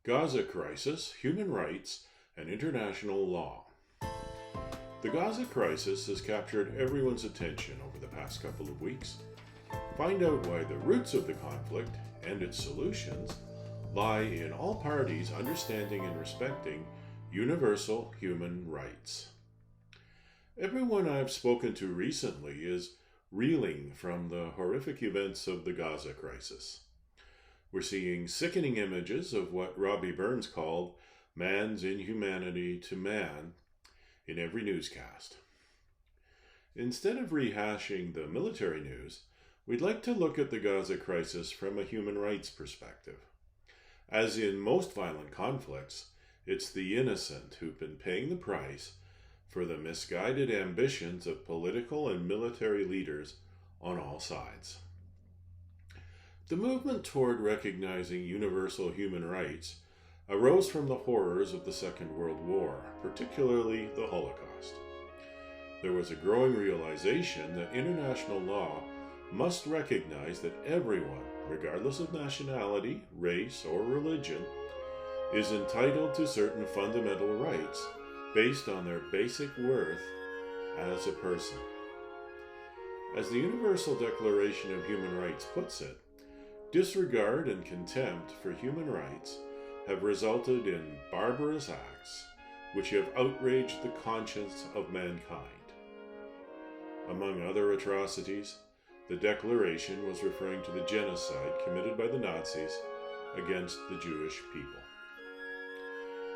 Gaza crisis, human rights, and international law. The Gaza crisis has captured everyone's attention over the past couple of weeks. Find out why the roots of the conflict and its solutions lie in all parties understanding and respecting universal human rights. Everyone I've spoken to recently is reeling from the horrific events of the Gaza crisis. We're seeing sickening images of what Robbie Burns called man's inhumanity to man in every newscast. Instead of rehashing the military news, we'd like to look at the Gaza crisis from a human rights perspective. As in most violent conflicts, it's the innocent who've been paying the price for the misguided ambitions of political and military leaders on all sides. The movement toward recognizing universal human rights arose from the horrors of the Second World War, particularly the Holocaust. There was a growing realization that international law must recognize that everyone, regardless of nationality, race, or religion, is entitled to certain fundamental rights based on their basic worth as a person. As the Universal Declaration of Human Rights puts it, disregard and contempt for human rights have resulted in barbarous acts which have outraged the conscience of mankind. Among other atrocities, the Declaration was referring to the genocide committed by the Nazis against the Jewish people.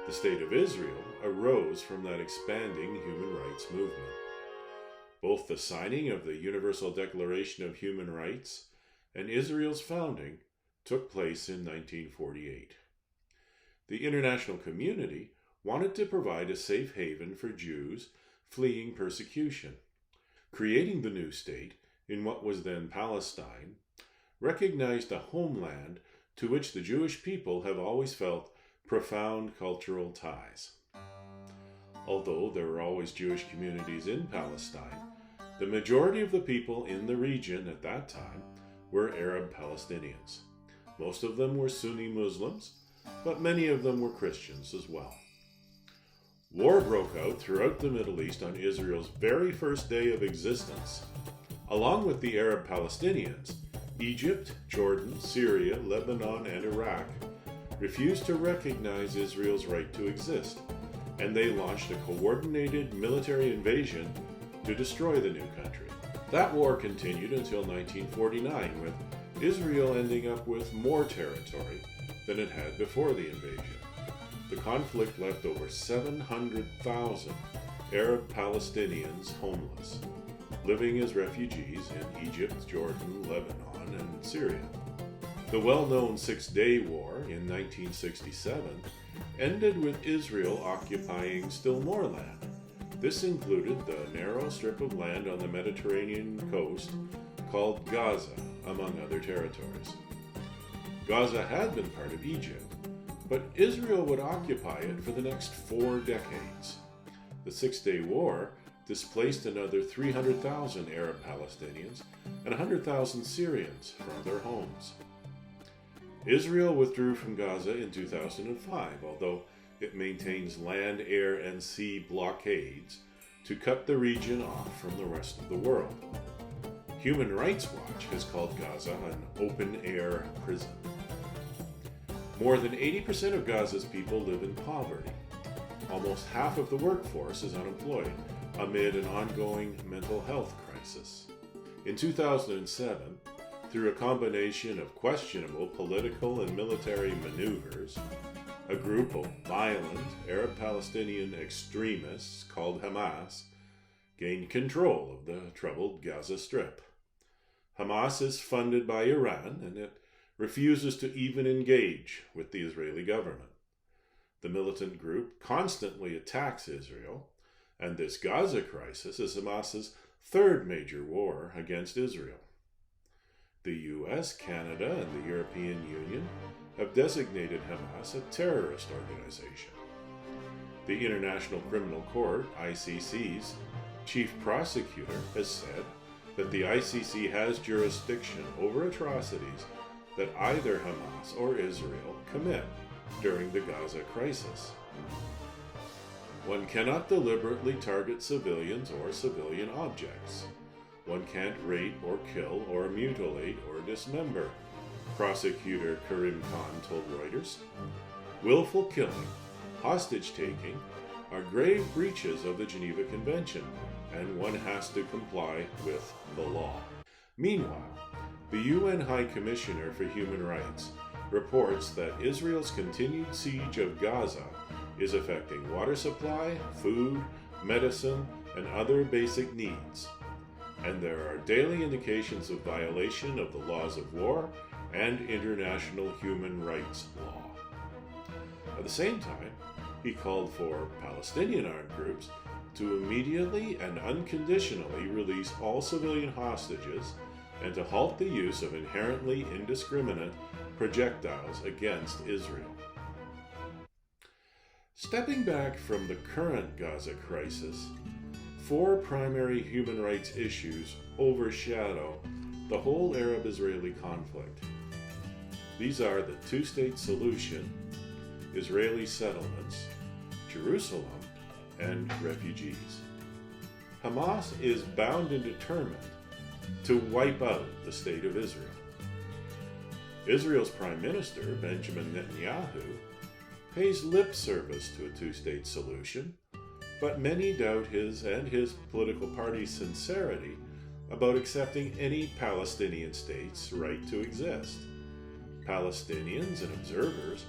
The State of Israel arose from that expanding human rights movement. Both the signing of the Universal Declaration of Human Rights and Israel's founding took place in 1948. The international community wanted to provide a safe haven for Jews fleeing persecution. Creating the new state in what was then Palestine recognized a homeland to which the Jewish people have always felt profound cultural ties. Although there were always Jewish communities in Palestine, the majority of the people in the region at that time were Arab Palestinians. Most of them were Sunni Muslims, but many of them were Christians as well. War broke out throughout the Middle East on Israel's very first day of existence. Along with the Arab Palestinians, Egypt, Jordan, Syria, Lebanon, and Iraq refused to recognize Israel's right to exist, and they launched a coordinated military invasion to destroy the new country. That war continued until 1949, with Israel ending up with more territory than it had before the invasion. The conflict left over 700,000 Arab Palestinians homeless, living as refugees in Egypt, Jordan, Lebanon, and Syria. The well-known Six-Day War in 1967 ended with Israel occupying still more land. This included the narrow strip of land on the Mediterranean coast called Gaza, among other territories. Gaza had been part of Egypt, but Israel would occupy it for the next 4 decades. The Six-Day War displaced another 300,000 Arab Palestinians and 100,000 Syrians from their homes. Israel withdrew from Gaza in 2005, although it maintains land, air, and sea blockades to cut the region off from the rest of the world. Human Rights Watch has called Gaza an open-air prison. More than 80% of Gaza's people live in poverty. Almost half of the workforce is unemployed amid an ongoing mental health crisis. In 2007, through a combination of questionable political and military maneuvers, a group of violent Arab Palestinian extremists called Hamas gained control of the troubled Gaza Strip. Hamas is funded by Iran, and it refuses to even engage with the Israeli government. The militant group constantly attacks Israel, and this Gaza crisis is Hamas's third major war against Israel. The US, Canada, and the European Union have designated Hamas a terrorist organization. The International Criminal Court, ICC's chief prosecutor has said that the ICC has jurisdiction over atrocities that either Hamas or Israel commit, during the Gaza crisis. One cannot deliberately target civilians or civilian objects. One can't rape or kill or mutilate or dismember, Prosecutor Karim Khan told Reuters. Willful killing, hostage-taking, are grave breaches of the Geneva Convention, and one has to comply with the law. Meanwhile, the UN High Commissioner for Human Rights reports that Israel's continued siege of Gaza is affecting water supply, food, medicine, and other basic needs, and there are daily indications of violation of the laws of war and international human rights law. At the same time, he called for Palestinian armed groups to immediately and unconditionally release all civilian hostages and to halt the use of inherently indiscriminate projectiles against Israel. Stepping back from the current Gaza crisis, 4 primary human rights issues overshadow the whole Arab-Israeli conflict. These are the two-state solution, Israeli settlements, Jerusalem, and refugees. Hamas is bound and determined to wipe out the state of Israel. Israel's Prime Minister, Benjamin Netanyahu, pays lip service to a two-state solution, but many doubt his and his political party's sincerity about accepting any Palestinian state's right to exist. Palestinians and observers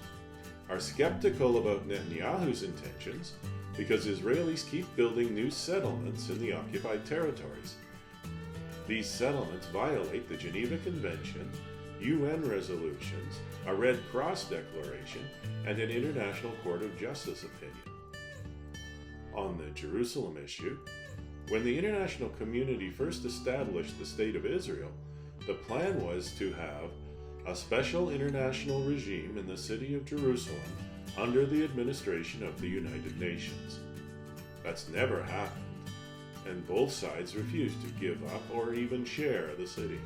are skeptical about Netanyahu's intentions because Israelis keep building new settlements in the occupied territories. These settlements violate the Geneva Convention, UN resolutions, a Red Cross declaration, and an International Court of Justice opinion. On the Jerusalem issue, when the international community first established the State of Israel, the plan was to have a special international regime in the city of Jerusalem under the administration of the United Nations. That's never happened, and both sides refused to give up or even share the city.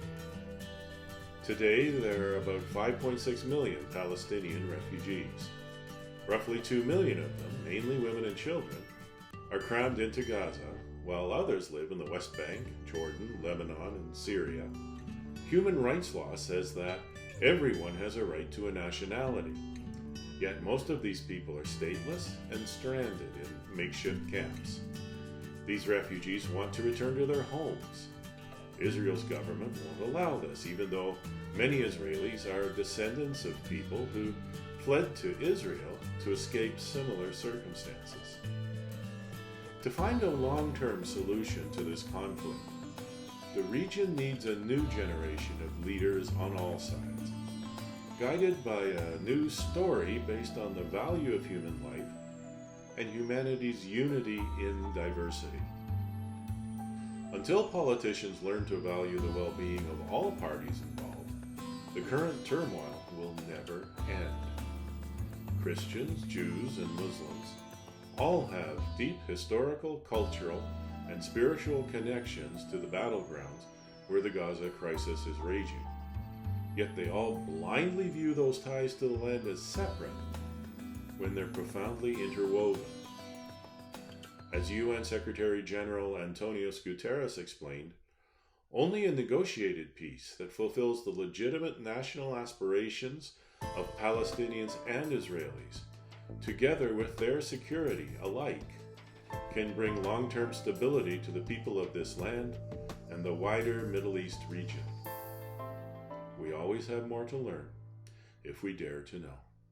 Today, there are about 5.6 million Palestinian refugees. Roughly 2 million of them, mainly women and children, are crammed into Gaza, while others live in the West Bank, Jordan, Lebanon, and Syria. Human rights law says that everyone has a right to a nationality. Yet most of these people are stateless and stranded in makeshift camps. These refugees want to return to their homes. Israel's government won't allow this, even though many Israelis are descendants of people who fled to Israel to escape similar circumstances. To find a long-term solution to this conflict, the region needs a new generation of leaders on all sides, guided by a new story based on the value of human life and humanity's unity in diversity. Until politicians learn to value the well-being of all parties involved, the current turmoil will never end. Christians, Jews, and Muslims all have deep historical, cultural, and spiritual connections to the battlegrounds where the Gaza crisis is raging. Yet they all blindly view those ties to the land as separate when they're profoundly interwoven. As UN Secretary General Antonio Guterres explained, only a negotiated peace that fulfills the legitimate national aspirations of Palestinians and Israelis, together with their security alike, can bring long-term stability to the people of this land and the wider Middle East region. We always have more to learn if we dare to know.